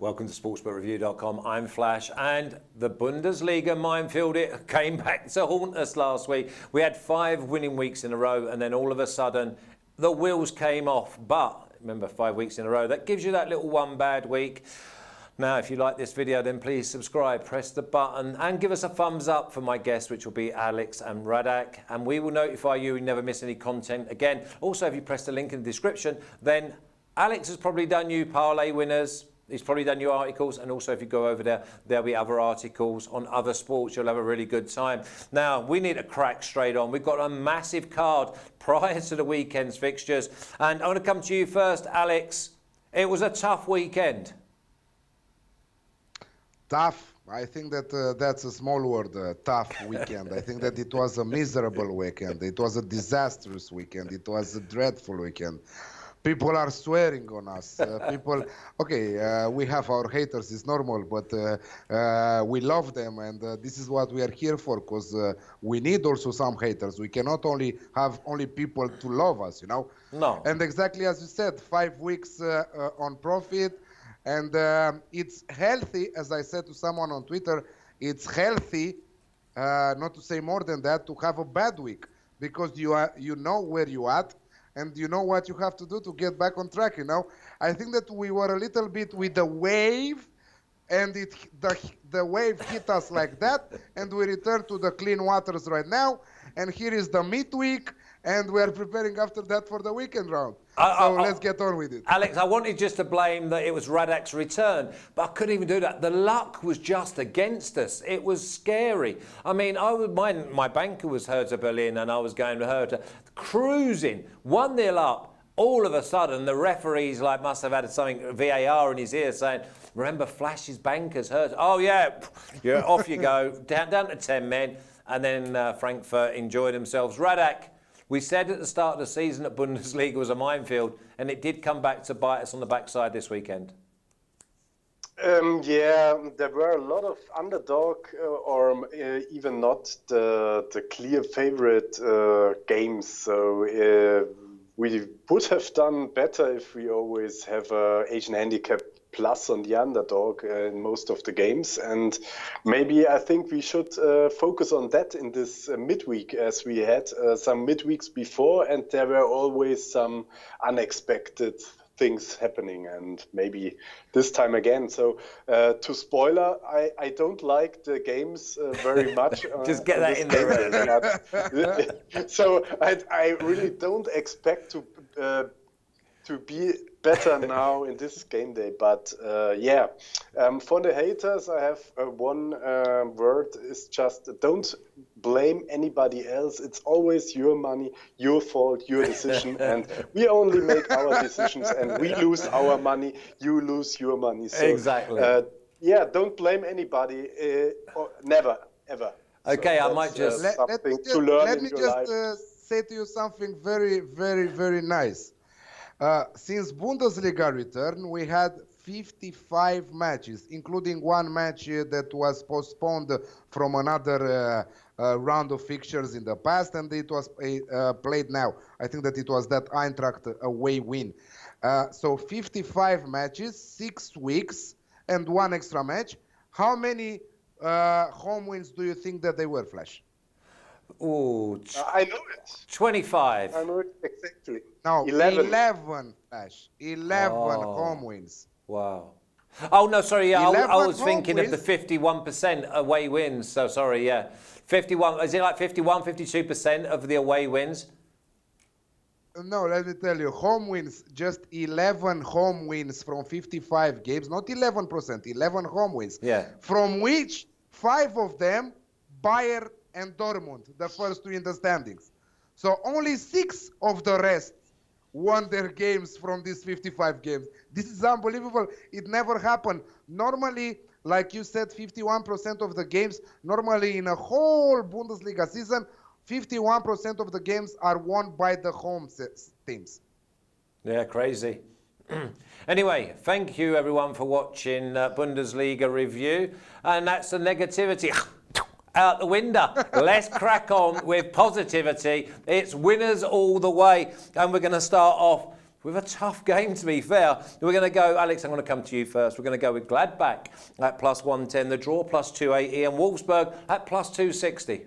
Welcome to sportsbookreview.com. I'm Flash, and the Bundesliga minefield, it came back to haunt us last week. We had 5 winning weeks in a row, and then all of a sudden the wheels came off. But remember, 5 weeks in a row, that gives you that little one bad week. Now, if you like this video, then please subscribe, press the button, and give us a thumbs up for my guests, which will be Alex and Radek, and we will notify you never miss any content again. Also, if you press the link in the description, then Alex has probably done you parlay winners. He's probably done your articles, and also if you go over there, there'll be other articles on other sports. You'll have a really good time. Now, we need to crack straight on. We've got a massive card prior to the weekend's fixtures. And I want to come to you first, Alex. It was a tough weekend. Tough. I think that that's a small word, tough weekend. I think that it was a miserable weekend. It was a disastrous weekend. It was a dreadful weekend. People are swearing on us. We have our haters, it's normal, but we love them, and this is what we are here for, because we need also some haters. We cannot only have people to love us, you know? No. And exactly as you said, 5 weeks on profit, and it's healthy, as I said to someone on Twitter, it's healthy, not to say more than that, to have a bad week, because you know where you at, and you know what you have to do to get back on track, you know? I think that we were a little bit with the wave, and the wave hit us like that, and we return to the clean waters right now, and here is the midweek, and we are preparing after that for the weekend round. So let's get on with it. Alex, I wanted just to blame that it was Radek's return, but I couldn't even do that. The luck was just against us. It was scary. I mean, my banker was Hertha Berlin, and I was going to Hertha, cruising, 1-0 up. All of a sudden, the referees must have had something, VAR in his ear, saying, remember Flash's bankers, Hertha. Oh, yeah, off you go, down to 10 men. And then Frankfurt enjoyed themselves. Radek, we said at the start of the season that Bundesliga was a minefield, and it did come back to bite us on the backside this weekend. Yeah, there were a lot of underdog or even not the clear favorite games. So we would have done better if we always have a Asian handicap plus on the underdog in most of the games, and maybe I think we should focus on that in this midweek, as we had some midweeks before, and there were always some unexpected things happening, and maybe this time again. So to spoiler, I don't like the games very much. Just get that in there. So I really don't expect to be better now in this game day, but for the haters, I have one word, is just don't blame anybody else. It's always your money, your fault, your decision, and we only make our decisions, and we lose our money, you lose your money. So, exactly. Don't blame anybody, or never, ever. Okay, so I might just... Let me just say to you something very, very, very nice. Since Bundesliga return, we had 55 matches, including one match that was postponed from another round of fixtures in the past, and it was played now. I think that it was that Eintracht away win. So 55 matches, 6 weeks, and 1 extra match. How many home wins do you think that they were, Flash? Oh, I know it. 25. I know it exactly. No, 11, Flash. 11 home wins. Wow. Oh, no, sorry, yeah, I was thinking wins. of the 51% away wins, so sorry, yeah. 51, is it like 51, 52% of the away wins? No, let me tell you, home wins, just 11 home wins from 55 games, not 11%, 11 home wins. Yeah. From which 5 of them, Bayern and Dortmund, the first 2 in the standings. So only 6 of the rest won their games from these 55 games. This is unbelievable. It never happened. Normally, like you said, 51% of the games, normally in a whole Bundesliga season, 51% of the games are won by the home teams. Yeah, crazy. Anyway, thank you everyone for watching Bundesliga review. And that's the negativity out the window. Let's crack on with positivity. It's winners all the way. And we're going to start off with a tough game, to be fair. We're going to go, Alex, I'm going to come to you first. We're going to go with Gladbach at plus 110, the draw plus 280, and Wolfsburg at plus 260.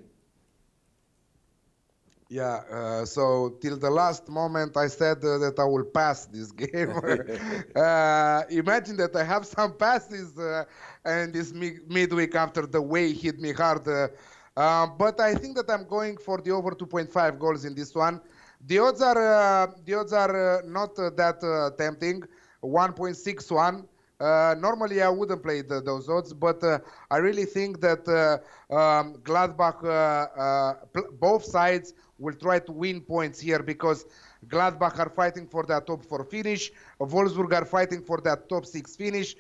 Yeah, so till the last moment I said that I will pass this game. Imagine that I have some passes and this midweek after the way hit me hard. But I think that I'm going for the over 2.5 goals in this one. The odds are not that tempting. 1.61. Normally I wouldn't play those odds, but I really think that Gladbach, both sides will try to win points here because Gladbach are fighting for that top 4 finish. Wolfsburg are fighting for that top 6 finish.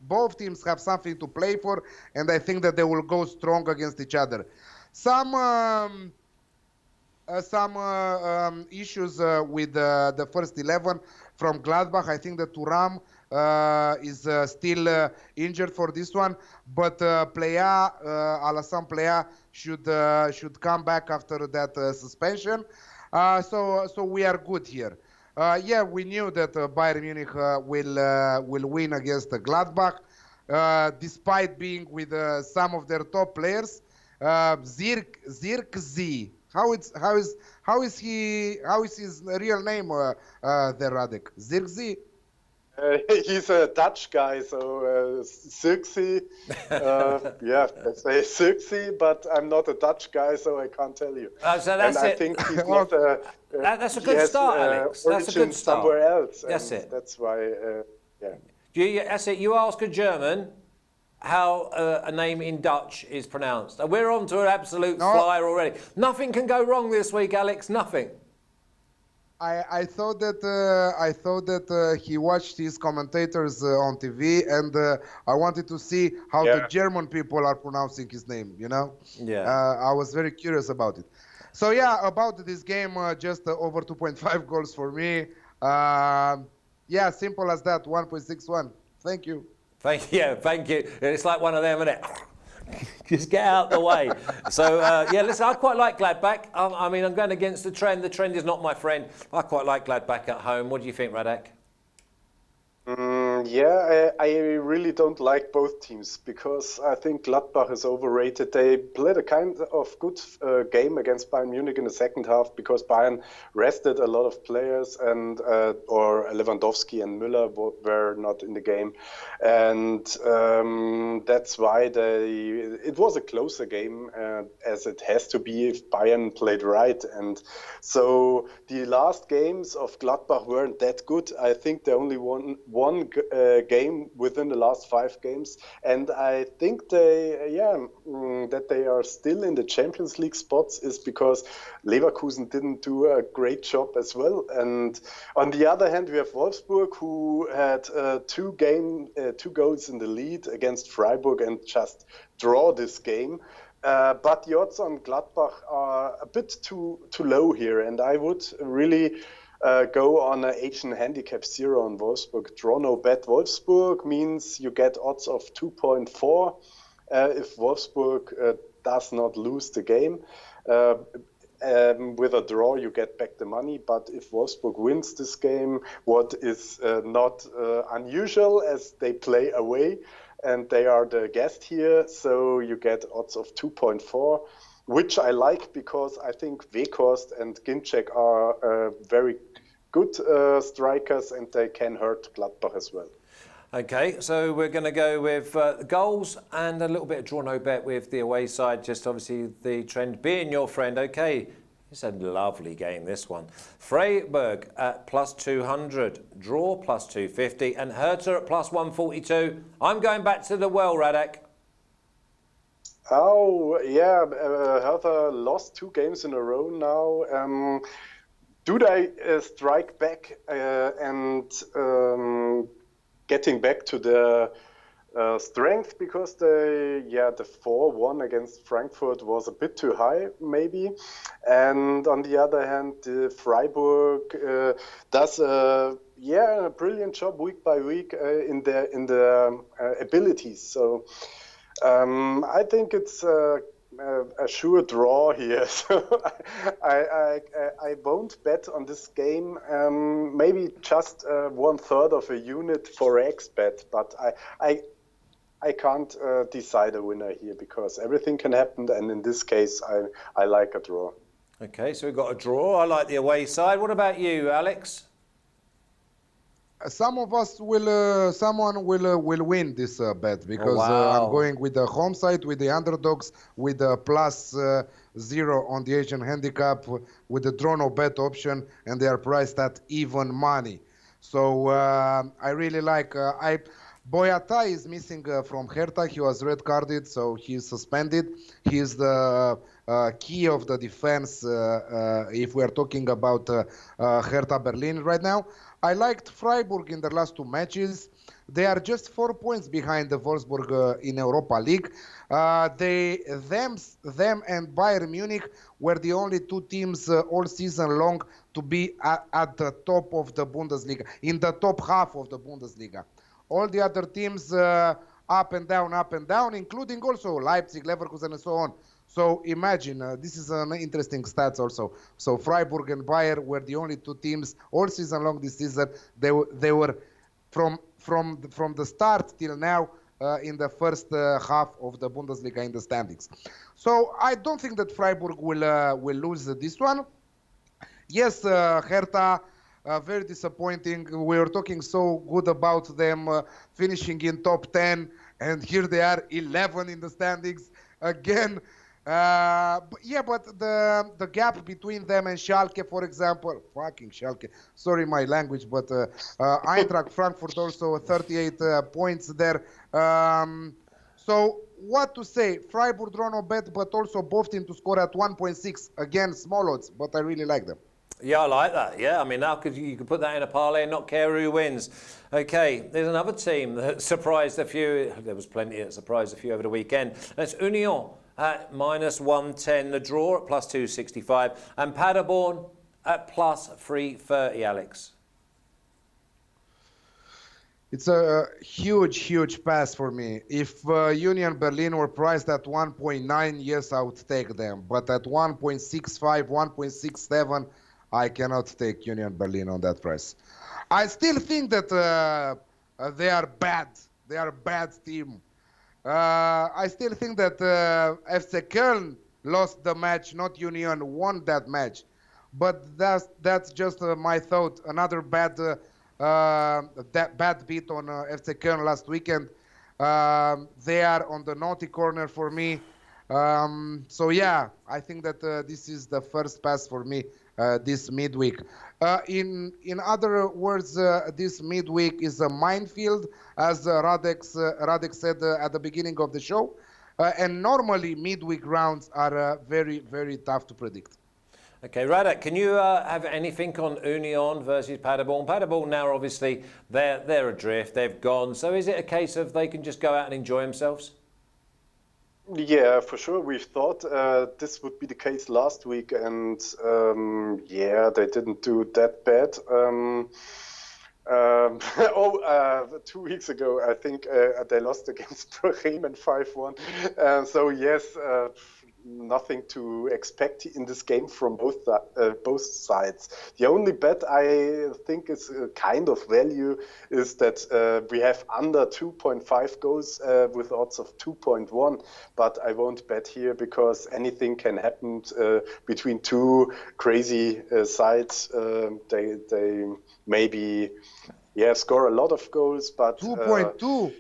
Both teams have something to play for, and I think that they will go strong against each other. Some issues with the first 11 from Gladbach. I think that Thuram is still injured for this one, but Alassane Plea should come back after that suspension. So we are good here. We knew that Bayern Munich will win against Gladbach, despite being with some of their top players. Zirkzee. How is his real name there, Radek? Zirkzee? He's a Dutch guy, so Zirkzee. Let's say Zirkzee, but I'm not a Dutch guy, so I can't tell you. So that's and it. I think he's not that's a good start, Alex. That's a good start. Somewhere else. That's it. That's why, That's it. You ask a German how a name in Dutch is pronounced. And we're on to an absolute flyer already. Nothing can go wrong this week, Alex. Nothing. I thought that he watched his commentators on TV, and I wanted to see how the German people are pronouncing his name. I was very curious about it. So about this game, just over 2.5 goals for me. Simple as that. 1.61. Thank you. Thank you. It's like one of them, isn't it? Just get out the way. So, listen, I quite like Gladbach. I'm going against the trend. The trend is not my friend. I quite like Gladbach at home. What do you think, Radek? I really don't like both teams because I think Gladbach is overrated. They played a kind of good game against Bayern Munich in the second half because Bayern rested a lot of players and or Lewandowski and Müller were not in the game, and that's why it was a closer game as it has to be if Bayern played right. And so the last games of Gladbach weren't that good. I think they only won one game within the last 5 games, and I think that they are still in the Champions League spots is because Leverkusen didn't do a great job as well. And on the other hand, we have Wolfsburg, who had 2 goals in the lead against Freiburg and just draw this game. But the odds on Gladbach are a bit too low here, and I would really go on an Asian handicap 0 on Wolfsburg. Draw no bet. Wolfsburg means you get odds of 2.4 if Wolfsburg does not lose the game. With a draw, you get back the money. But if Wolfsburg wins this game, what is not unusual as they play away, and they are the guest here, so you get odds of 2.4. Which I like because I think Weghorst and Ginczek are very good strikers and they can hurt Gladbach as well. Okay, so we're going to go with goals and a little bit of draw no bet with the away side, just obviously the trend being your friend. Okay, it's a lovely game, this one. Freiburg at plus 200, draw plus 250, and Hertha at plus 142. I'm going back to the well, Radek. Oh, yeah, Hertha lost 2 games in a row now. Do they strike back and getting back to the strength? Because the 4-1 against Frankfurt was a bit too high, maybe. And on the other hand, Freiburg does a brilliant job week by week in their abilities. So I think it's a sure draw here. So I won't bet on this game. Maybe just 1/3 of a unit for XBet, but I can't decide a winner here because everything can happen, and in this case, I like a draw. Okay, so we've got a draw. I like the away side. What about you, Alex? Some of us will, someone will win this bet because I'm going with the home side, with the underdogs, with the +0 on the Asian handicap, with the draw no bet option, and they are priced at even money. So I really like. Boyata is missing from Hertha. He was red carded, so he's suspended. He's the key of the defense if we are talking about Hertha Berlin right now. I liked Freiburg in the last 2 matches. They are just 4 points behind the Wolfsburg in Europa League. Them and Bayern Munich were the only 2 teams all season long to be at the top of the Bundesliga, in the top half of the Bundesliga. All the other teams up and down, including also Leipzig, Leverkusen, and so on. So imagine, this is an interesting stats also. So Freiburg and Bayern were the only 2 teams all season long this season. They were from the start till now in the first half of the Bundesliga in the standings. So I don't think that Freiburg will lose this one. Yes, Hertha. Very disappointing. We were talking so good about them finishing in top 10, and here they are 11 in the standings again. But the gap between them and Schalke, for example, fucking Schalke. Sorry, my language, but Eintracht Frankfurt also 38 points there. So what to say? Freiburg draw no bet, but also both teams to score at 1.6. Again, small odds, but I really like them. Yeah, I like that. Yeah, I mean, now you could put that in a parlay and not care who wins. Okay, there's another team that surprised a few. There was plenty that surprised a few over the weekend. That's Union at -110, the draw at +265, and Paderborn at +330, Alex. It's a huge pass for me. If Union Berlin were priced at 1.9, yes, I would take them. But at 1.65, 1.67, I cannot take Union Berlin on that price. I still think that they are bad. They are a bad team. I still think that FC Köln lost the match, not Union won that match. But that's just my thought. Another bad beat on FC Köln last weekend. They are on the naughty corner for me. So yeah, I think that this is the first pass for me this midweek. In other words, this midweek is a minefield, as Radek said at the beginning of the show. And normally midweek rounds are very tough to predict. Okay, Radek, can you have anything on Union versus Paderborn? Paderborn now, obviously, they're adrift, they've gone. So is it a case of they can just go out and enjoy themselves? Yeah, for sure. We thought this would be the case last week, and yeah, they didn't do that bad. 2 weeks ago, I think they lost against Bremen 5-1. So yes, nothing to expect in this game from both sides. The only bet I think is kind of value is that we have under 2.5 goals with odds of 2.1, but I won't bet here because anything can happen between 2 crazy sides. They maybe score a lot of goals, but 2.2.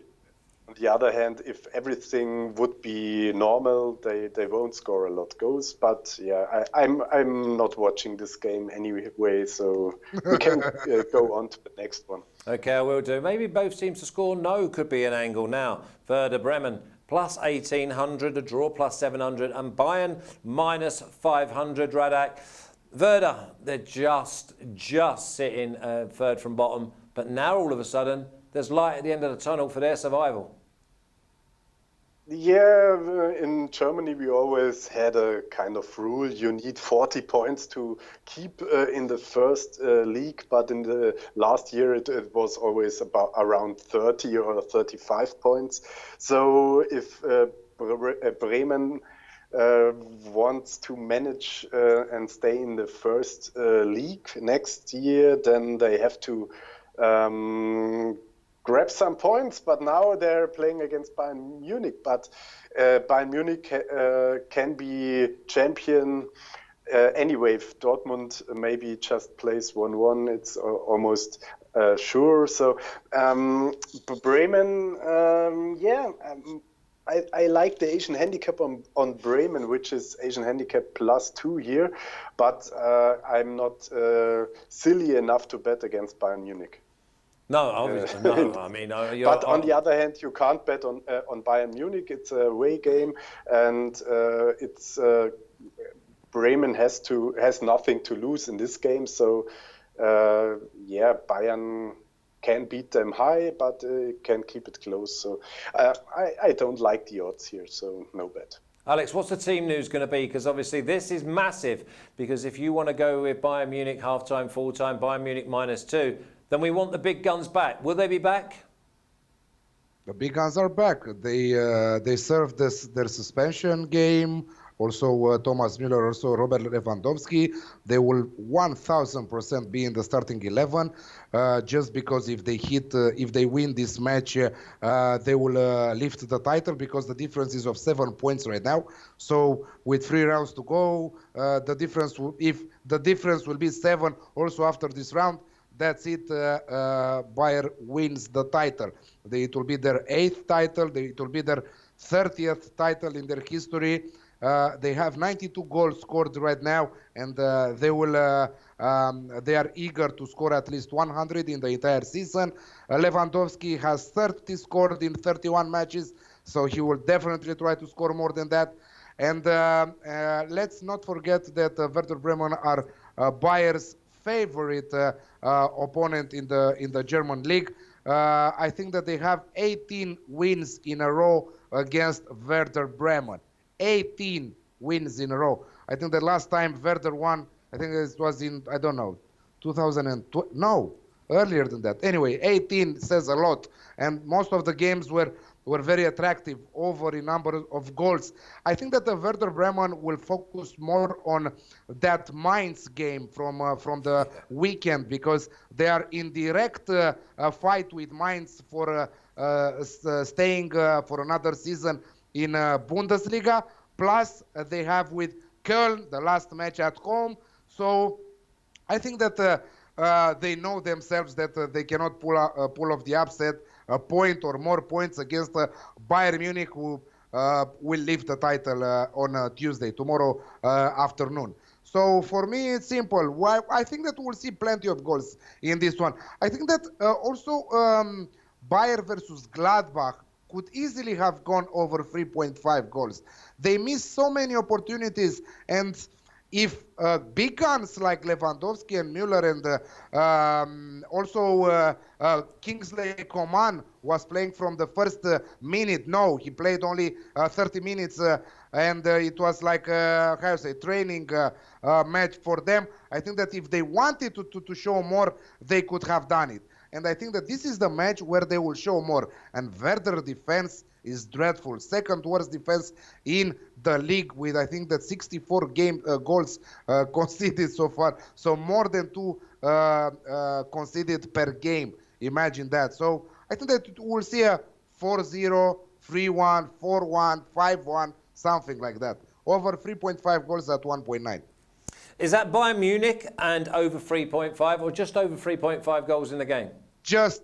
On the other hand, if everything would be normal, they won't score a lot of goals. But yeah, I'm not watching this game anyway, so we can go on to the next one. Okay, I will do. Maybe both teams to score no could be an angle now. Werder Bremen +1,800, a draw +700, and Bayern -500, Radek. Werder, they're just sitting third from bottom, but now all of a sudden there's light at the end of the tunnel for their survival. Yeah, in Germany we always had a kind of rule. You need 40 points to keep in the first league, but in the last year it was always about around 30 or 35 points. So if Bremen wants to manage and stay in the first league next year, then they have to grab some points, but now they're playing against Bayern Munich. But Bayern Munich can be champion anyway. If Dortmund maybe just plays 1-1, it's almost sure. So Bremen, I like the Asian handicap on Bremen, which is Asian handicap +2 here, but I'm not silly enough to bet against Bayern Munich. No, obviously, no. I mean, but on the other hand, you can't bet on Bayern Munich. It's a away game, and it's Bremen has nothing to lose in this game. So Bayern can beat them high, but can keep it close. So I don't like the odds here. So no bet. Alex, what's the team news going to be? Because obviously this is massive. Because if you want to go with Bayern Munich half-time, full-time, Bayern Munich -2, then we want the big guns back. Will they be back? The big guns are back. They served their suspension game. Also, Thomas Müller, also Robert Lewandowski. They will 1,000% be in the starting 11. Just because if they win this match, they will lift the title because the difference is of 7 points right now. So with 3 rounds to go, if the difference will be 7 also after this round, that's it. Bayern wins the title. It will be their 8th title. It will be their 30th title in their history. They have 92 goals scored right now, and they are eager to score at least 100 in the entire season. Lewandowski has 30 scored in 31 matches, so he will definitely try to score more than that. And let's not forget that Werder Bremen are Bayern's favorite opponent in the German league. I think that they have 18 wins in a row against Werder Bremen. 18 wins in a row. I think the last time Werder won, I think it was in, I don't know, 2012. No, earlier than that. Anyway, 18 says a lot. And most of the games were very attractive, over a number of goals. I think that the Werder Bremen will focus more on that Mainz game from the weekend, because they are in direct fight with Mainz for staying for another season in Bundesliga. Plus, they have with Koln the last match at home. So I think that they know themselves that they cannot pull off the upset, a point or more points against Bayern Munich, who will lift the title on Tuesday, tomorrow afternoon. So for me, it's simple. I think that we'll see plenty of goals in this one. I think that also Bayern versus Gladbach could easily have gone over 3.5 goals. They missed so many opportunities, and if big guns like Lewandowski and Müller and also Kingsley Coman was playing from the first minute. No, he played only 30 minutes and it was like training match for them. I think that if they wanted to show more, they could have done it. And I think that this is the match where they will show more. And Werder defense is dreadful. Second worst defense in the league, with I think that 64 goals conceded so far. So more than 2 conceded per game. Imagine that. So I think that we'll see a 4-0, 3-1, 4-1, 5-1, something like that. Over 3.5 goals at 1.9. Is that Bayern Munich and over 3.5, or just over 3.5 goals in the game? Just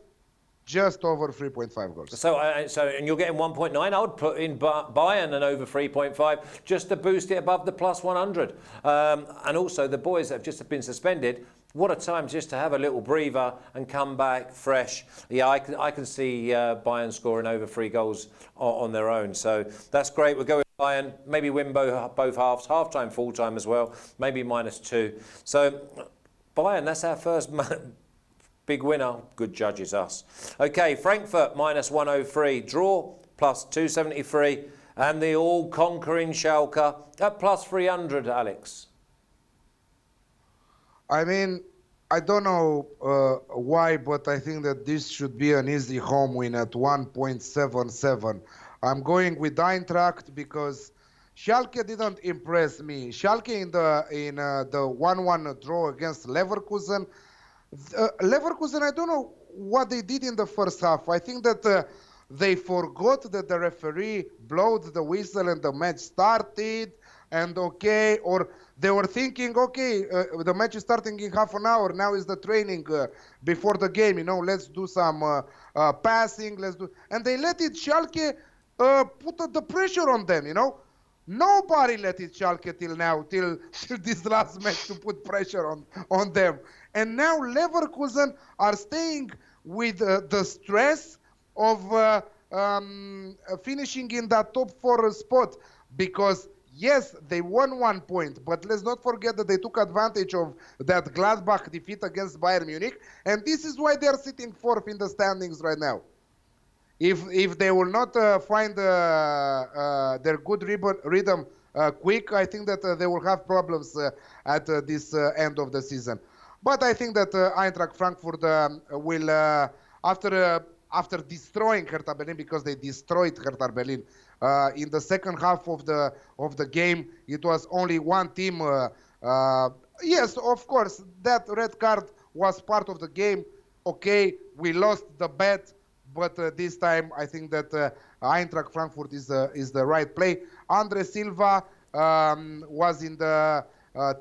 over 3.5 goals. So and you're getting 1.9. I would put in Bayern and over 3.5 just to boost it above the +100. And also the boys that have just been suspended. What a time just to have a little breather and come back fresh. Yeah, I can see Bayern scoring over 3 goals on their own. So that's great. We'll go with Bayern. Maybe win both halves, half-time, full-time as well. Maybe -2. So Bayern, that's our first big winner. Good judges, us. Okay, Frankfurt -103. Draw plus 273, and the all-conquering Schalke at plus 300, Alex. I mean, I don't know why, but I think that this should be an easy home win at 1.77. I'm going with Eintracht because Schalke didn't impress me. Schalke in the 1-1 draw against Leverkusen. Leverkusen, I don't know what they did in the first half. I think that they forgot that the referee blowed the whistle and the match started. And or they were thinking, the match is starting in half an hour. Now is the training before the game. Let's do some passing. And they let it Schalke put the pressure on them. Nobody let it Schalke till now, till this last match to put pressure on them. And now Leverkusen are staying with the stress of finishing in that top 4 spot because. Yes, they won 1 point, but let's not forget that they took advantage of that Gladbach defeat against Bayern Munich, and this is why they are sitting 4th in the standings right now. If they will not find their good rhythm quick, I think that they will have problems at this end of the season. But I think that Eintracht Frankfurt will, after destroying Hertha Berlin, because they destroyed Hertha Berlin, in the second half of the game, it was only one team. Yes, of course, that red card was part of the game. Okay, we lost the bet, but this time I think that Eintracht Frankfurt is the right play. Andre Silva was in the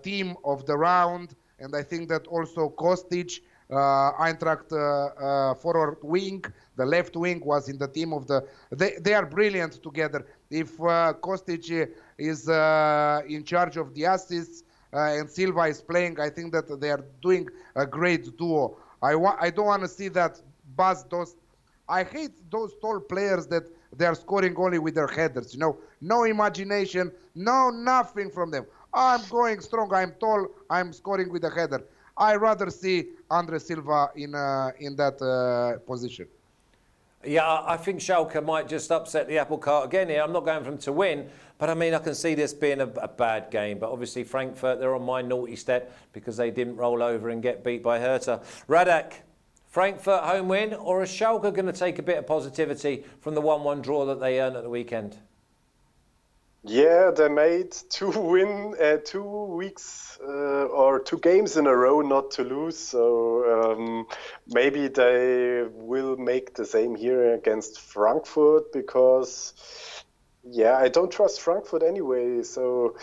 team of the round, and I think that also Kostic, Eintracht forward wing, the left wing, was in the team of the. They are brilliant together. If Kostic is in charge of the assists and Silva is playing, I think that they are doing a great duo. I don't want to see that Bas Dost. I hate those tall players that they are scoring only with their headers. No imagination, no nothing from them. I'm going strong. I'm tall. I'm scoring with a header. I rather see Andre Silva in that position. Yeah, I think Schalke might just upset the apple cart again here. I'm not going for them to win, but I mean, I can see this being a bad game. But obviously, Frankfurt, they're on my naughty step because they didn't roll over and get beat by Hertha. Radek, Frankfurt home win, or is Schalke going to take a bit of positivity from the 1-1 draw that they earned at the weekend? Yeah, they made 2 weeks or 2 games in a row not to lose. So maybe they will make the same here against Frankfurt because, I don't trust Frankfurt anyway. So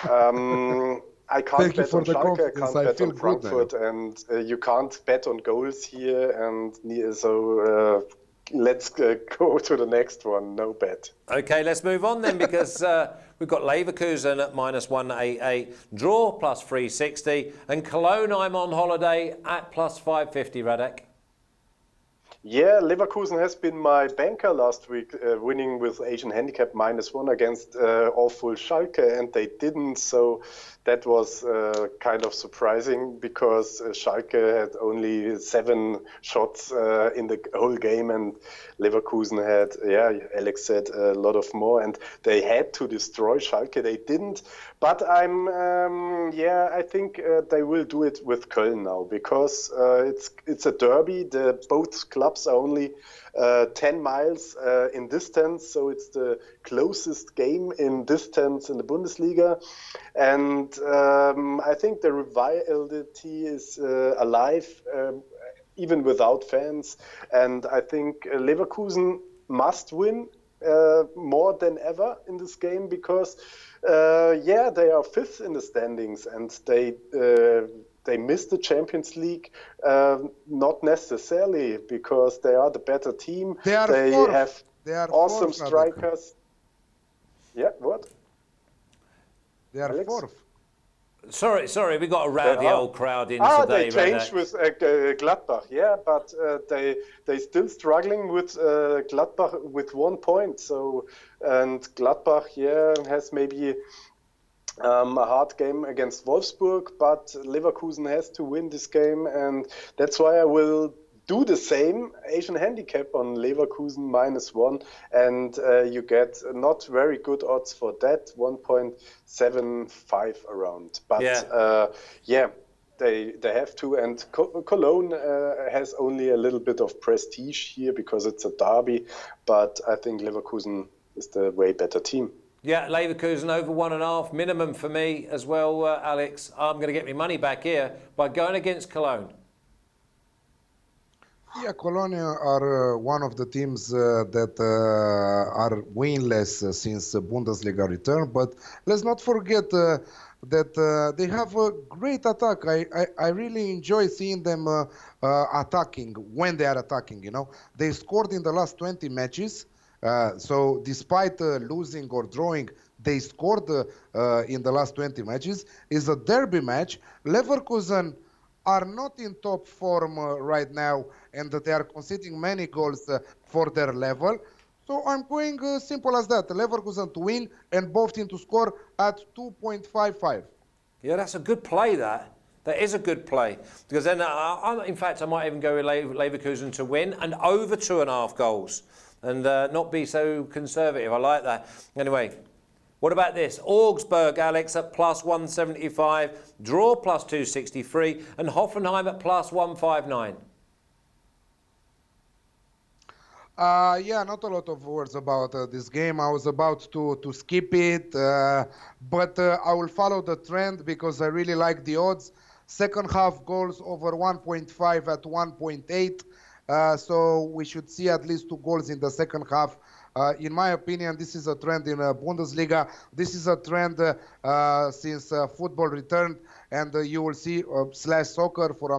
I can't bet on Schalke, I can't bet on Frankfurt, and you can't bet on goals here. And so let's go to the next one. No bet. Okay, let's move on then because we've got Leverkusen at minus 188, draw plus 360, and Cologne, I'm on holiday at plus 550, Radek. Yeah, Leverkusen has been my banker last week, winning with Asian handicap -1 against awful Schalke, and they didn't. So that was kind of surprising because Schalke had only 7 shots in the whole game, and Leverkusen had, Alex said, a lot of more, and they had to destroy Schalke. They didn't, but I think they will do it with Köln now because it's a derby. Both clubs are only 10 miles in distance, so it's the closest game in distance in the Bundesliga, and I think the rivalry is alive even without fans, and I think Leverkusen must win more than ever in this game because they are 5th in the standings, and they missed the Champions League, not necessarily because they are the better team. They have awesome fourth, strikers. Yeah, what? They are Alex? 4th. Sorry, we got a rowdy old crowd in today. They changed with Gladbach, but they still struggling with Gladbach with 1 point. So, and Gladbach, has maybe a hard game against Wolfsburg, but Leverkusen has to win this game, and that's why I will do the same Asian handicap on Leverkusen -1, and you get not very good odds for that, 1.75 around. But Yeah. they have to, and Cologne has only a little bit of prestige here because it's a derby, but I think Leverkusen is the way better team. Yeah, Leverkusen over 1.5 minimum for me as well, Alex. I'm going to get my money back here by going against Cologne. Yeah, Cologne are one of the teams that are winless since Bundesliga return. But let's not forget that they have a great attack. I really enjoy seeing them attacking when they are attacking. You know, they scored in the last 20 matches. So despite losing or drawing, they scored in the last 20 matches. It's a derby match. Leverkusen are not in top form right now, and that they are conceding many goals for their level. So I'm going simple as that. Leverkusen to win and both teams to score at 2.55. Yeah, that's a good play, that. That is a good play. Because then, in fact, I might even go with Leverkusen to win and over 2.5 goals. And not be so conservative. I like that. Anyway, what about this? Augsburg, Alex, at +175, draw +263, and Hoffenheim at +159. Yeah, not a lot of words about this game. I was about to skip it, but I will follow the trend because I really like the odds. Second half goals over 1.5 at 1.8. So we should see at least 2 goals in the second half. In my opinion, this is a trend in Bundesliga. This is a trend since football returned, and you will see /soccer for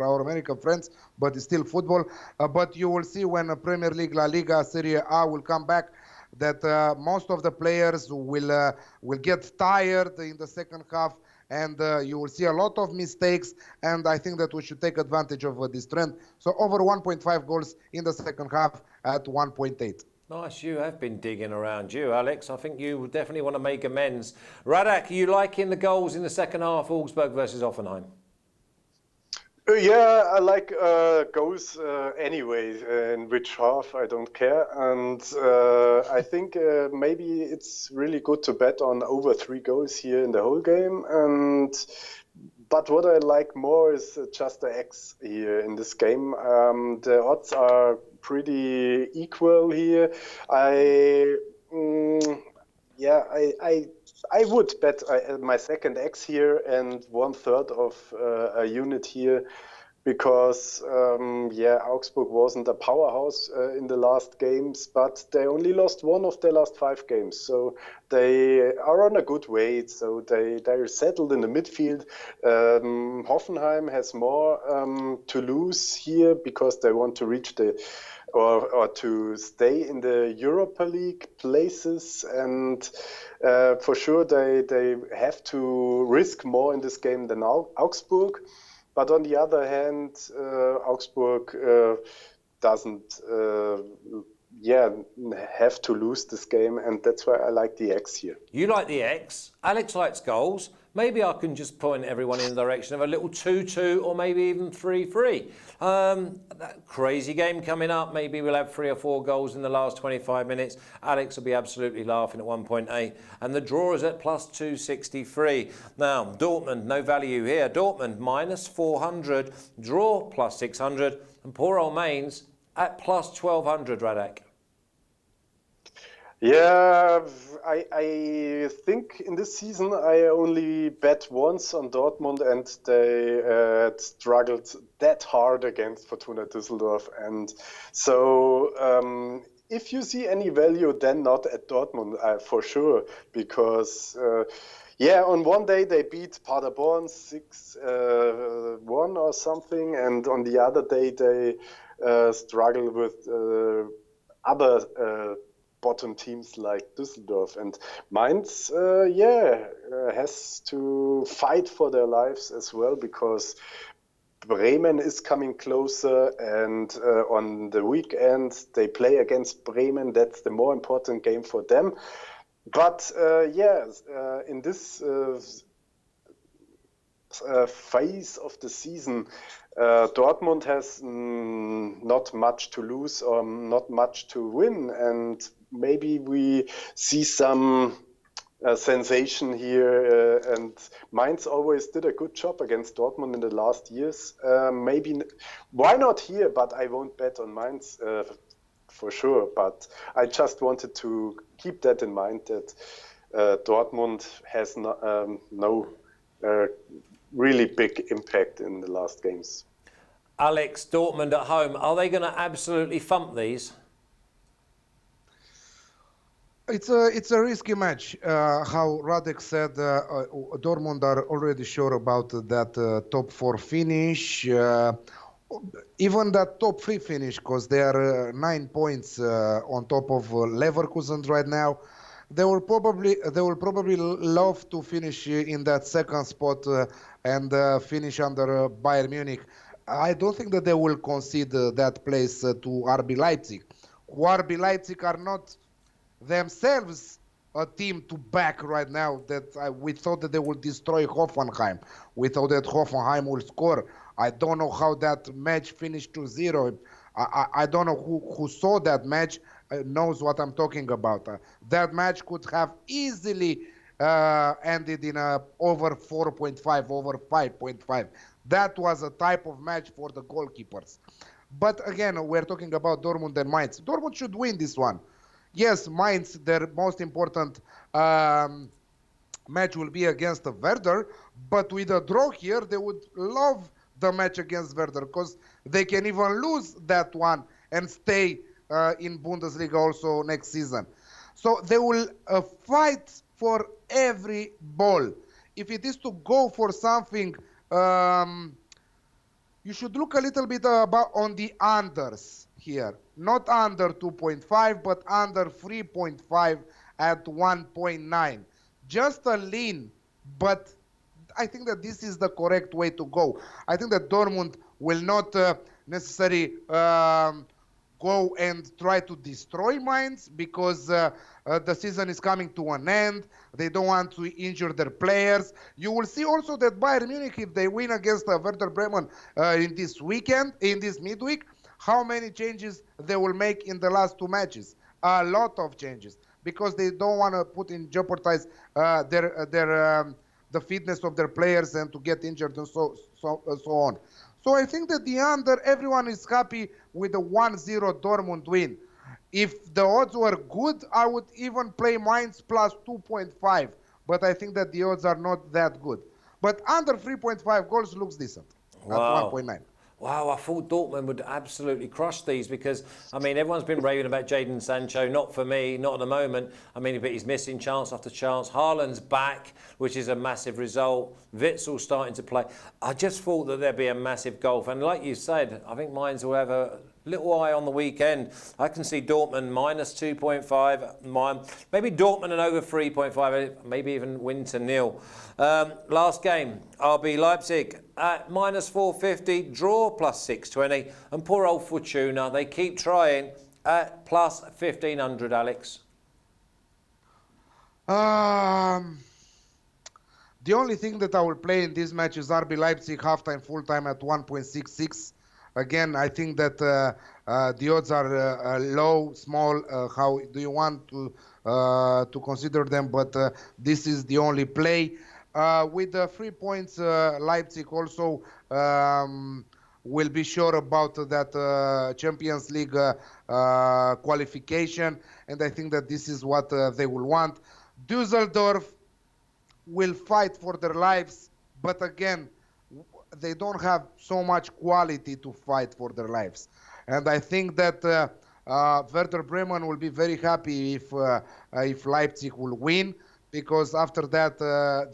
our American friends, but it's still football. But you will see when Premier League, La Liga, Serie A will come back, that most of the players will get tired in the second half, and you will see a lot of mistakes, and I think that we should take advantage of this trend. So over 1.5 goals in the second half at 1.8. Nice, you have been digging around you, Alex. I think you definitely want to make amends. Radek, are you liking the goals in the second half, Augsburg versus Hoffenheim? Yeah, I like goals anyway, in which half, I don't care. And I think maybe it's really good to bet on over 3 goals here in the whole game. But what I like more is just the X here in this game. The odds are pretty equal here. I would bet my second X here and 1/3 of a unit here, because Augsburg wasn't a powerhouse in the last games, but they only lost 1 of their last 5 games. So they are on a good way. So they're settled in the midfield. Hoffenheim has more to lose here because they want to reach or to stay in the Europa League places, and for sure they have to risk more in this game than Augsburg. But on the other hand, Augsburg doesn't have to lose this game, and that's why I like the X here. You like the X. Alex likes goals. Maybe I can just point everyone in the direction of a little 2-2 or maybe even 3-3. That crazy game coming up. Maybe we'll have 3 or 4 goals in the last 25 minutes. Alex will be absolutely laughing at 1.8. And the draw is at +263. Now, Dortmund, no value here. Dortmund -400, draw +600. And poor old Mainz at +1200, Radek. Yeah, I think in this season I only bet once on Dortmund, and they struggled that hard against Fortuna Düsseldorf. And so if you see any value, then not at Dortmund for sure, because on one day they beat Paderborn 6-1 or something, and on the other day they struggle with other bottom teams like Düsseldorf. And Mainz has to fight for their lives as well, because Bremen is coming closer, and on the weekend they play against Bremen. That's the more important game for them. But in this phase of the season, Dortmund has not much to lose or not much to win, and maybe we see some sensation here. And Mainz always did a good job against Dortmund in the last years. Maybe why not here? But I won't bet on Mainz for sure. But I just wanted to keep that in mind that Dortmund has no really big impact in the last games. Alex, Dortmund at home, are they going to absolutely thump these? It's a risky match. How Radek said, Dortmund are already sure about that top 4 finish. Even that top 3 finish, because they are 9 points on top of Leverkusen right now. They will probably love to finish in that second spot and finish under Bayern Munich. I don't think that they will concede that place to RB Leipzig. RB Leipzig are not themselves a team to back right now. That we thought that they would destroy Hoffenheim. We thought that Hoffenheim will score. I don't know how that match finished 2-0. I don't know who saw that match knows what I'm talking about. That match could have easily ended in over 4.5, over 5.5. That was a type of match for the goalkeepers. But again, we're talking about Dortmund and Mainz. Dortmund should win this one. Yes, Mainz, their most important match will be against Werder, but with a draw here, they would love the match against Werder because they can even lose that one and stay in Bundesliga also next season. So they will fight for every ball. If it is to go for something, you should look a little bit about on the unders here. Not under 2.5, but under 3.5 at 1.9. Just a lean, but I think that this is the correct way to go. I think that Dortmund will not necessarily go and try to destroy Mainz because the season is coming to an end. They don't want to injure their players. You will see also that Bayern Munich, if they win against Werder Bremen in this weekend, in this midweek, how many changes they will make in the last 2 matches. A lot of changes because they don't want to put in jeopardize the fitness of their players and to get injured and so on. So I think that the under, everyone is happy with the 1-0 Dortmund win. If the odds were good, I would even play Mainz plus 2.5. But I think that the odds are not that good. But under 3.5 goals looks decent at 1.9. Wow, I thought Dortmund would absolutely crush these because, I mean, everyone's been raving about Jadon Sancho. Not for me, not at the moment. I mean, but he's missing chance after chance. Haaland's back, which is a massive result. Witzel's starting to play. I just thought that there'd be a massive gulf. And like you said, I think Mainz will have a little eye on the weekend. I can see Dortmund minus 2.5. Maybe Dortmund and over 3.5. Maybe even win to 0. Last game, RB Leipzig at minus 450, draw plus 620, and poor old Fortuna, they keep trying at plus 1500, Alex. The only thing that I will play in this match is RB Leipzig halftime, full-time at 1.66. Again, I think that the odds are low, small. How do you want to consider them? But this is the only play. With the 3 points, Leipzig also will be sure about that Champions League qualification, and I think that this is what they will want. Düsseldorf will fight for their lives, but again, they don't have so much quality to fight for their lives. And I think that Werder Bremen will be very happy if Leipzig will win, because after that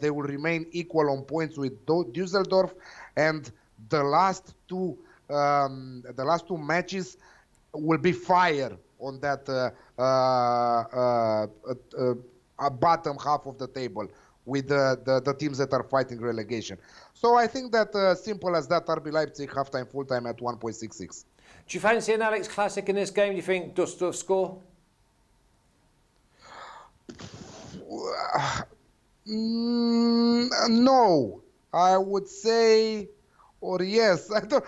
they will remain equal on points with Düsseldorf, and the last two matches will be fire on that bottom half of the table with the teams that are fighting relegation. So I think that simple as that, RB Leipzig halftime, full-time at 1.66. Do you fancy an Alex Classic in this game? Do you think Düsseldorf score? No. I would say or yes. I don't.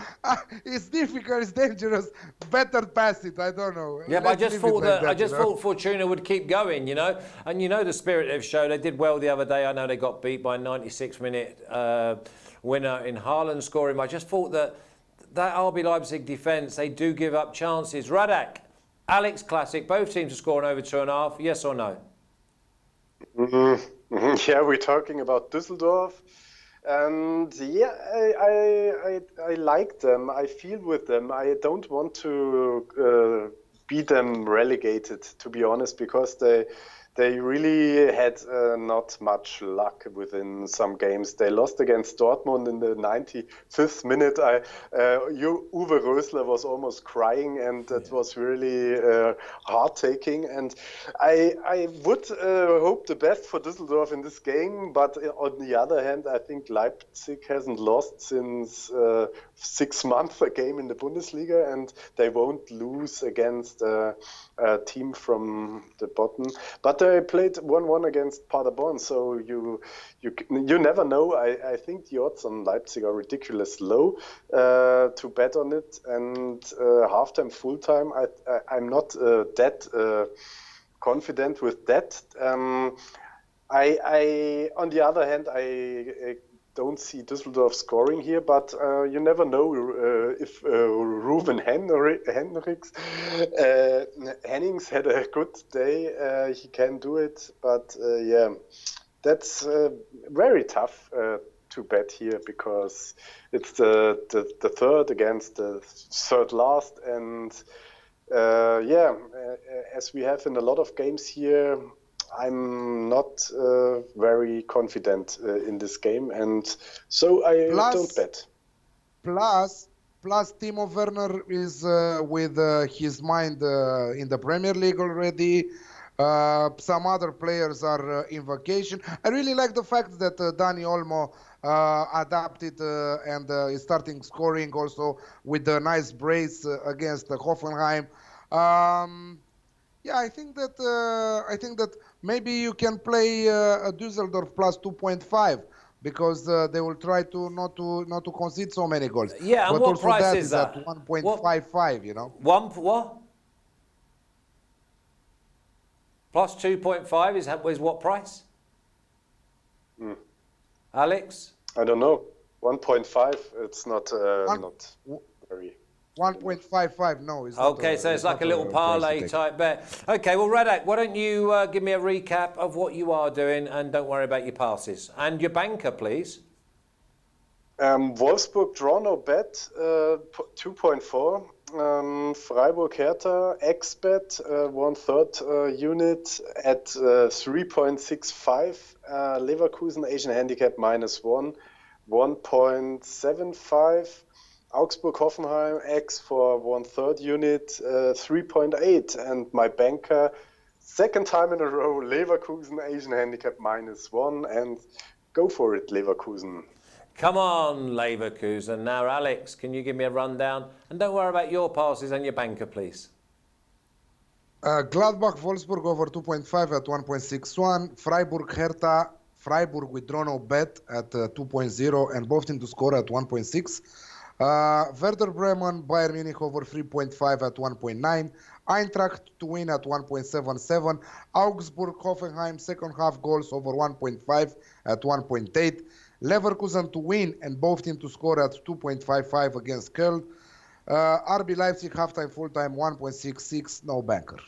It's difficult. It's dangerous. Better pass it. I don't know. Yeah, but I Let's just leave thought it like that I just you know? thought Fortuna would keep going, you know, and you know the spirit they've shown. They did well the other day. I know they got beat by a 96-minute winner in Haaland scoring. But I just thought that RB Leipzig defence, they do give up chances. Radek, Alex Classic, both teams are scoring over 2.5. Yes or no? Yeah, we're talking about Düsseldorf. And yeah, I like them. I feel with them. I don't want to be them relegated, to be honest, because they really had not much luck within some games. They lost against Dortmund in the 95th minute. Uwe Rösler was almost crying, and that was really heart-taking. And I would hope the best for Düsseldorf in this game, but on the other hand, I think Leipzig hasn't lost since 6 months a game in the Bundesliga, and they won't lose against a team from the bottom. But they played 1-1 against Paderborn, so you never know. I think the odds on Leipzig are ridiculous low to bet on it, and halftime, full time, I'm not that confident with that. I on the other hand, I don't see Düsseldorf scoring here, but you never know if Ruben Hennings had a good day. He can do it, but yeah, that's very tough to bet here because it's the third against the third last, and as we have in a lot of games here, I'm not very confident in this game, and so I don't bet. Plus, Timo Werner is with his mind in the Premier League already. Some other players are in vacation. I really like the fact that Dani Olmo adapted and is starting scoring also with a nice brace against Hoffenheim. Yeah, I think that maybe you can play a Düsseldorf plus 2.5 because they will try to not to concede so many goals. Yeah, and but what also price that is that? at 1.55, you know. What? Plus 2.5 is what price? Alex? I don't know. 1.5. It's not not very. 1.55, no. It's not okay, so it's like a little parlay type bet. Okay, well, Radek, why don't you give me a recap of what you are doing, and don't worry about your passes. And your banker, please. Wolfsburg draw no bet, 2.4. Freiburg Hertha, X-bet, 1/3 unit at 3.65. Leverkusen Asian handicap -1, 1.75. Augsburg Hoffenheim X for 1/3 unit, 3.8, and my banker, second time in a row, Leverkusen Asian handicap -1, and go for it, Leverkusen. Come on, Leverkusen. Now, Alex, can you give me a rundown? And don't worry about your passes and your banker, please. Gladbach Wolfsburg over 2.5 at 1.61. Freiburg Hertha, Freiburg with draw no bet at 2.0, and both teams to score at 1.6. Werder Bremen, Bayern Munich over 3.5 at 1.9. Eintracht to win at 1.77. Augsburg, Hoffenheim, second half goals over 1.5 at 1.8. Leverkusen to win and both teams to score at 2.55 against Koln. RB Leipzig, halftime, full-time, 1.66, no banker.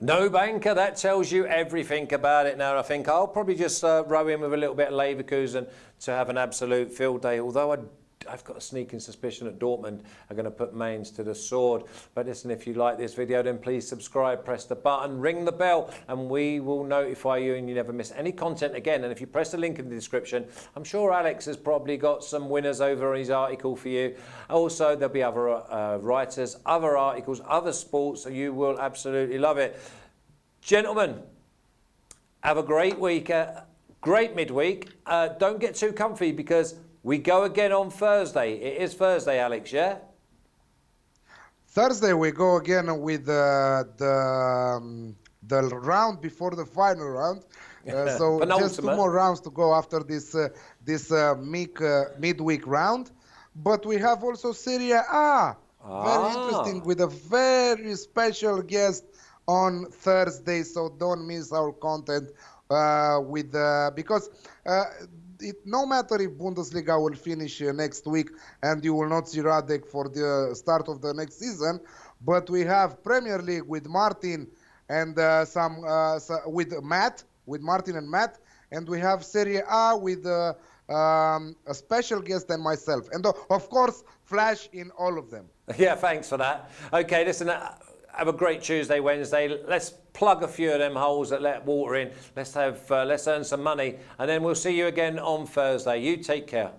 No banker, that tells you everything about it now. I think I'll probably just row in with a little bit of Leverkusen to have an absolute field day, although I've got a sneaking suspicion that Dortmund are going to put Mainz to the sword. But listen, if you like this video, then please subscribe, press the button, ring the bell, and we will notify you and you never miss any content again. And if you press the link in the description, I'm sure Alex has probably got some winners over on his article for you. Also, there'll be other writers, other articles, other sports, so you will absolutely love it. Gentlemen, have a great week, great midweek. Don't get too comfy because we go again on Thursday. It is Thursday, Alex, yeah? Thursday we go again with the round before the final round. So just 2 more rounds to go after this midweek round. but we have also Serie A. Very interesting, with a very special guest on Thursday. So don't miss our content because no matter if Bundesliga will finish next week and you will not see Radek for the start of the next season, but we have Premier League with Martin and with Martin and Matt, and we have Serie A with a special guest and myself, and of course Flash in all of them. Yeah, thanks for that. Okay, listen, have a great Tuesday, Wednesday. Let's plug a few of them holes that let water in. Let's earn some money, and then we'll see you again on Thursday. You take care.